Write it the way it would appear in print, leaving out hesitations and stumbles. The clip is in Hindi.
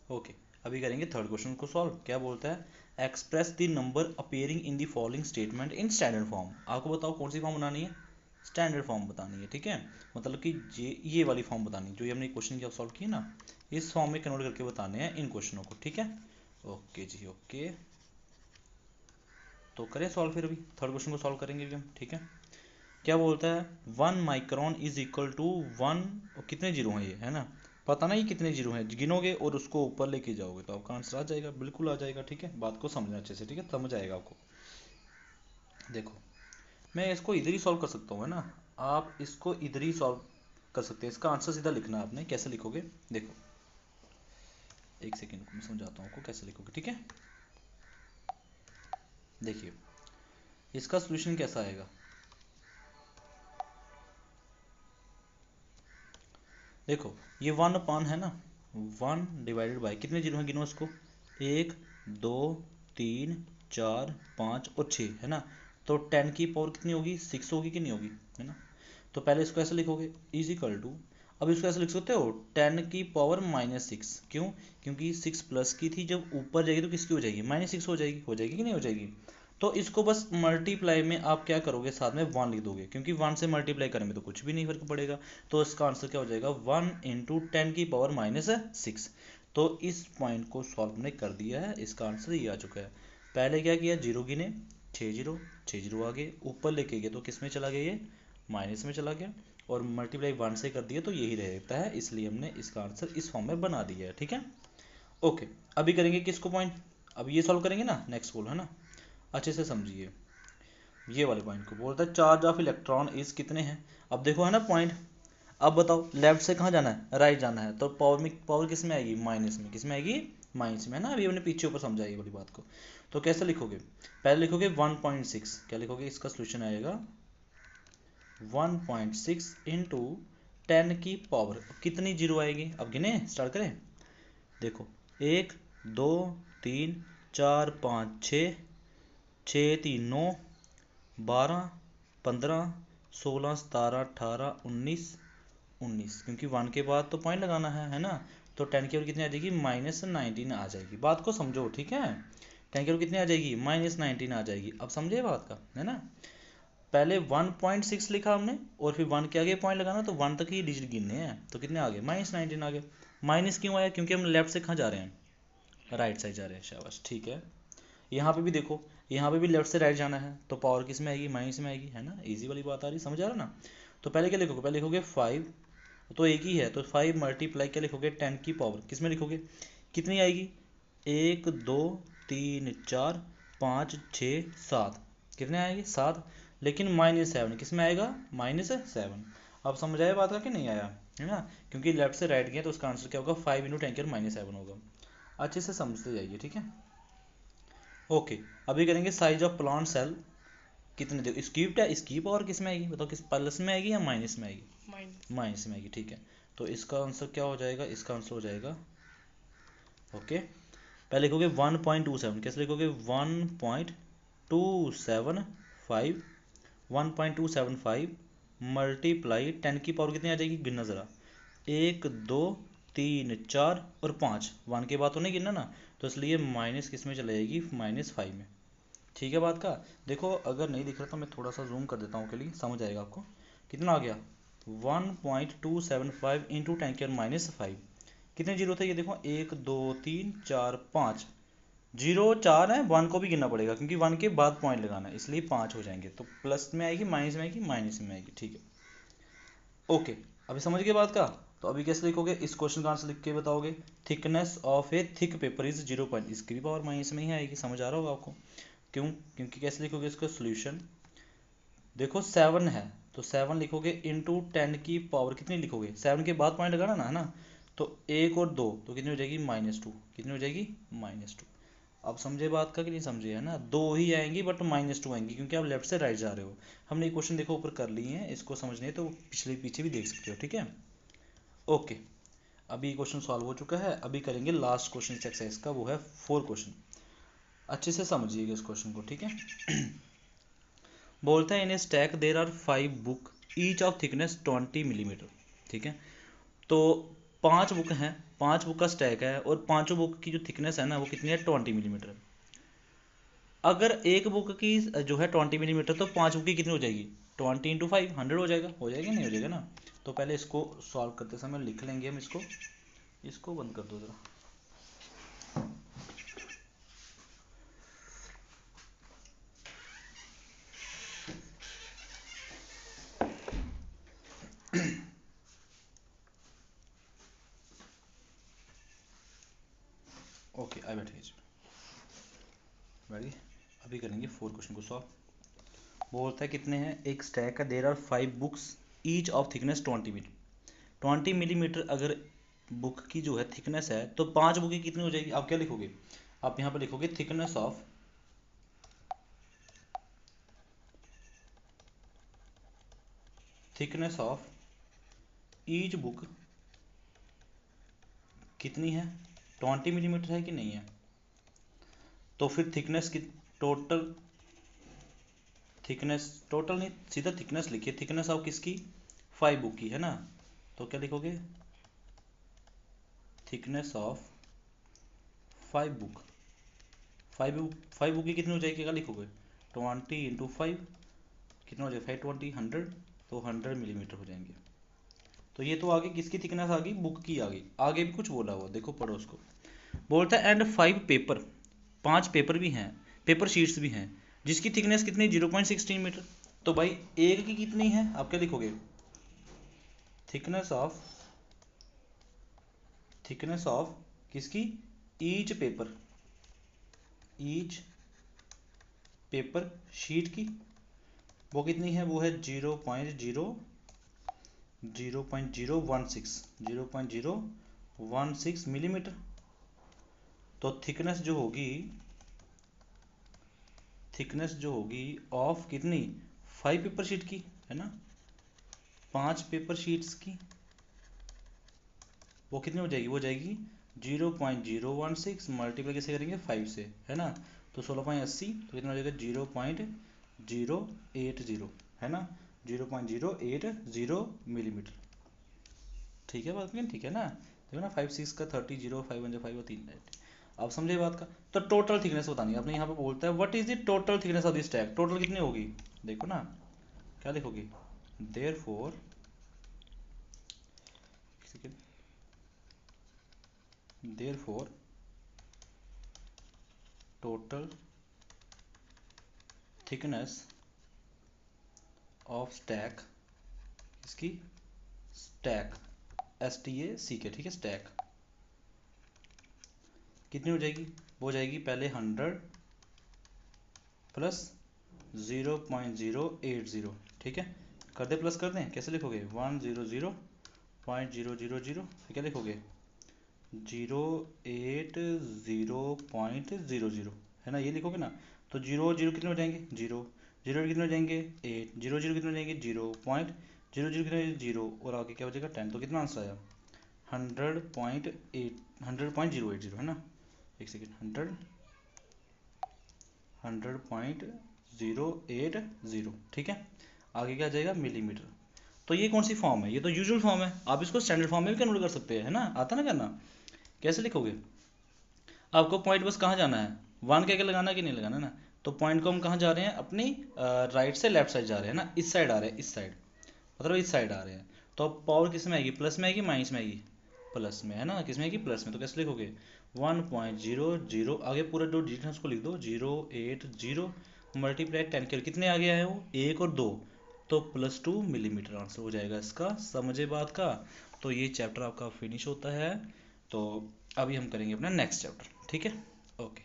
ओके, अभी करेंगे थर्ड क्वेश्चन को सॉल्व। क्या बोलता है, express the number appearing in the following statement in standard form. आपको बताओ कौन सी फॉर्म बनानी है, स्टैंडर्ड फॉर्म बतानी है, ठीक है। मतलब कि ये वाली फॉर्म बतानी है जो ये हमने क्वेश्चन क्या सॉल्व किया ना, इस फॉर्म में कन्वर्ट करके बताने हैं इन क्वेश्चनों को, ठीक है। ओके जी ओके, तो करें सॉल्व फिर। अभी थर्ड क्वेश्चन को सॉल्व करेंगे अभी हम, ठीक है। क्या बोलता है, 1 माइक्रोन इज इक्वल टू 1, कितने जीरो हैं ये, है ना, पता नहीं कितने जीरो हैं, गिनोगे और उसको ऊपर लेके जाओगे तो आपका आंसर आ जाएगा, बिल्कुल आ जाएगा, ठीक है। बात को समझना अच्छे से, ठीक है, समझ आएगा आपको। देखो, मैं इसको इधर ही सॉल्व कर सकता हूँ, है ना, आप इसको इधर ही सॉल्व कर सकते हैं। इसका आंसर सीधा लिखना है आपने, कैसे लिखोगे देखो, एक सेकेंड को मैं समझाता हूँ आपको कैसे लिखोगे, ठीक है। देखिए, इसका सोल्यूशन कैसा आएगा, देखो ये 1 है ना, 1/, कितने जीरो हैं गिनो उसको, 1 2 3 4 5 और 6, है ना। तो 10 की पावर कितनी होगी, 6 होगी कि नहीं होगी, है ना। तो पहले इसको ऐसे लिखोगे, इज इक्वल टू, अब इसको ऐसे लिख सकते हो 10 की पावर -6, क्यों, क्योंकि 6 प्लस की थी, जब ऊपर जाएगी तो किसकी हो जाएगी, -6 हो जाएगी कि नहीं हो जाएगी। तो इसको बस मल्टीप्लाई में आप क्या करोगे, साथ में 1 लिख दोगे, क्योंकि 1 से मल्टीप्लाई करने में तो कुछ भी नहीं फर्क पड़ेगा। तो इसका आंसर क्या हो जाएगा, 1 × 10 की पावर -6। तो इस पॉइंट को सॉल्व हमने कर दिया है, इसका आंसर ये आ चुका है। पहले क्या किया, जीरो गिने, 6 जीरो आ गए, ऊपर लेके गए तो किस में चला गया, ये माइनस में चला गया, और मल्टीप्लाई 1 से कर दिया तो यही रहता है, इसलिए हमने इसका आंसर इस फॉर्म में बना दिया है, ठीक है। ओके, अभी करेंगे किसको पॉइंट, अब ये सॉल्व करेंगे ना नेक्स्ट बोल, है ना। अच्छे से समझिए, ये वाले पॉइंट को बोलता है चार्ज ऑफ इलेक्ट्रॉन इज कितने हैं। अब देखो है ना पॉइंट, अब बताओ लेफ्ट से कहाँ जाना है, राइट जाना है, तो पावर में, पावर किस में आएगी, माइनस में, किस में आएगी, माइनस में, है ना। अभी हमने पीछे ऊपर समझा ये वाली बात को। तो कैसे लिखोगे, पहले लिखोगे 1.6, क्या लिखोगे, इसका सोल्यूशन आएगा 1.6 इंटू 10 की पावर, कितनी जीरो आएगी, अब गिने स्टार्ट करें। देखो 1 2 3 4 5 6, 6 3 9 12 15 16 17 18 19, क्योंकि 1 के बाद तो पॉइंट लगाना है ना। तो 10 की ओर कितनी आ जाएगी, -19 आ जाएगी। बात को समझो, ठीक है। 10 की ओर कितनी आ जाएगी, -19 आ जाएगी। अब समझे बात का, है ना। पहले 1.6 लिखा हमने, और फिर 1 के आगे पॉइंट लगाना, तो 1 तक ही डिजिट गिनने हैं, तो कितने आ गए, -19 आ गए। माइनस क्यों आया, क्योंकि हम लेफ्ट से कहाँ जा रहे हैं, राइट साइड जा रहे हैं, शाबाश, ठीक है। यहाँ पे भी देखो, यहाँ पे भी लेफ्ट से राइट जाना है, तो पावर किस में आएगी, माइनस में आएगी, है ना। इजी वाली बात आ रही, समझ आ रहा ना। तो पहले क्या लिखोगे, पहले लिखोगे 5, तो एक ही है, तो 5 मल्टीप्लाई क्या लिखोगे, 10 की पावर किस में लिखोगे, कितनी आएगी, 1 2 3 4 5 6 7, कितने आएंगे, 7। लेकिन -7 किस में आएगा, -7। अब समझ आया बात का कि नहीं आया, है ना। क्योंकि लेफ्ट से राइट गया तो उसका आंसर क्या होगा, 5 × 10 की पावर -7 होगा। अच्छे से समझते जाइए, ठीक है। ओके, अभी करेंगे साइज ऑफ प्लांट सेल कितने, देखो स्क्यूब्ड है, इसकी पावर किस में आएगी बताओ, किस प्लस में आएगी या माइनस में आएगी, माइनस में आएगी, ठीक है। तो इसका आंसर क्या हो जाएगा, इसका आंसर हो जाएगा, ओके, पहले लिखोगे 1.27, कैसे लिखोगे, 1.275, 1.275 मल्टीप्लाई 10 की पावर कितनी आ जाएगी, गिनना ज़रा, 1 2 3 4 और 5, 1 के बाद तो नहीं गिनना ना, तो इसलिए माइनस किस में चला जाएगी, -5 में, ठीक है बात का। देखो अगर नहीं दिख रहा तो मैं थोड़ा सा जूम कर देता हूँ के लिए, समझ आएगा आपको। कितना आ गया, 1.275 इंटू 10 की पावर -5, कितने जीरो थे ये देखो, 1 2 3 4 5, जीरो 4 है, 1 को भी गिनना पड़ेगा क्योंकि 1 के बाद पॉइंट लगाना है, इसलिए 5 हो जाएंगे। तो प्लस में आएगी, माइनस में आएगी, माइनस में आएगी, ठीक है। ओके, अभी समझ गए बात का। तो अभी कैसे लिखोगे, इस क्वेश्चन का आंसर लिख के बताओगे, thickness of A thick paper is 0 point, इसकी भी पावर माइनस में ही आएगी, समझ आ रहा होगा आपको। क्यों, क्योंकि कैसे लिखोगे इसका सोल्यूशन, देखो 7 है, तो 7 लिखोगे इंटू 10 की पावर कितनी लिखोगे, 7 के बाद पॉइंट लगाना ना, है ना। तो 1 और 2 तो कितनी हो जाएगी, -2, कितनी हो जाएगी, -2। अब समझे बात का कि नहीं समझे, है ना। 2 ही आएंगी बट -2 आएंगी, क्योंकि आप लेफ्ट से राइट जा रहे हो। हमने ये क्वेश्चन देखो ऊपर कर लिए हैं, इसको समझने तो पिछले पीछे भी देख सकते हो, ठीक है। ओके, अभी क्वेश्चन सॉल्व हो चुका है। अभी करेंगे लास्ट क्वेश्चन इस एक्सरसाइज का, वो है 4 क्वेश्चन। अच्छे से समझिएगा इस क्वेश्चन को, ठीक है। बोलता है in a stack there are 5 book each of thickness 20 millimetre, ठीक है। तो 5 बुक हैं, 5 बुक का स्टैक है और पांचों बुक की जो थिकनेस है ना वो कितनी है 20 मिलीमीटर। अगर एक बुक की जो है 20 मिलीमीटर तो 5 बुक की कितनी हो जाएगी 20 इंटू 5 100 हो जाएगा नहीं हो जाएगा ना। तो पहले इसको सॉल्व करते समय लिख लेंगे हम इसको बंद कर दो जरा। ओके आई बैठे बैठ अभी करेंगे 4 क्वेश्चन को सॉल्व। बोलता है कितने हैं, एक स्टैक है, there are 5 books each of thickness 20 millimetre. अगर बुक की जो है थिकनेस है तो 5 बुक की कितनी हो जाएगी। आप क्या लिखोगे, आप यहाँ पर लिखोगे थिकनेस ऑफ ईच बुक कितनी है 20 मिलीमीटर है कि नहीं है। तो फिर थिकनेस की टोटल नहीं, सीधा थिकनेस लिखिए, थिकनेस ऑफ किसकी 5 बुक की है ना। तो क्या लिखोगे, थिकनेस ऑफ 5 बुक, 5 बुक की कितनी हो जाएगी, क्या लिखोगे 20 इंटू 5 कितना हो जाएगा 520 100, तो 100 मिलीमीटर हो जाएंगे। तो ये तो आगे किसकी थिकनेस आ गई, बुक की आ गई। आगे भी कुछ बोला हुआ देखो पढ़ो उसको। बोलता है एंड 5 पेपर, 5 पेपर भी हैं, पेपर शीट्स भी हैं जिसकी थिकनेस कितनी 0.16 मीटर। तो भाई एक की कितनी है, आप क्या लिखोगे थिकनेस ऑफ किसकी ईच पेपर शीट की वो कितनी है, वो है 0.016 मिलीमीटर। तो थिकनेस जो होगी ऑफ कितनी 5 पेपर शीट की है ना, 5 पेपर शीट्स की वो कितनी हो जाएगी, वो जाएगी 0.016 मल्टीप्लाई कैसे करेंगे 5 से है ना। तो 16.80 तो कितना हो जाएगा 0.080 है ना, 0.080 मिलीमीटर। ठीक है बात नहीं, ठीक है ना। देखो ना 5 6 का 30 0 5 1 5 और 3 आप समझे बात का। तो टोटल थिकनेस बतानी है आपने, यहाँ पे बोलता है what is the total thickness of this stack, total कितनी होगी देखो ना, क्या लिखोगे therefore total thickness of stack, इसकी स्टैक STACK ठीक है, स्टैक कितनी हो जाएगी, वो जाएगी पहले 100 प्लस 0.080 ठीक है, कर दे प्लस कर दें, कैसे लिखोगे 100.000 फिर क्या लिखोगे 080.00 है ना, ये लिखोगे ना। तो 0 कितने हो जाएंगे 0 कितने हो जाएंगे 8 0 कितने हो जाएंगे 0.00 कितने 0 और आगे क्या हो जाएगा 10। तो कितना आंसर आया 100.080 है ना। एक सेकेंड 100.080 ठीक है। आगे क्या आ जाएगा मिलीमीटर। तो ये कौन सी फॉर्म है, ये तो यूजुअल फॉर्म है, आप इसको स्टैंडर्ड फॉर्म में भी कन्वर्ट कर सकते हैं है ना, आता ना करना। कैसे लिखोगे, आपको पॉइंट बस कहाँ जाना है 1 क्या क्या लगाना है कि नहीं लगाना ना। तो पॉइंट को हम कहाँ जा रहे हैं, अपनी राइट से लेफ्ट साइड जा रहे हैं ना, इस साइड आ रहे हैं, इस साइड मतलब इस साइड आ रहे हैं। तो पावर किस में आएगी, प्लस में आएगी माइनस में आएगी, प्लस में है ना, किस में आएगी प्लस में। तो कैसे लिखोगे 1.00 आगे पूरा जो डिजिट है उसको लिख दो 080 मल्टीप्लाई 10 के कितने आगे आए वो 1 और 2, तो +2 मिलीमीटर आंसर हो जाएगा इसका। समझे बात का। तो ये चैप्टर आपका फिनिश होता है। तो अभी हम करेंगे अपना नेक्स्ट चैप्टर, ठीक है, ओके।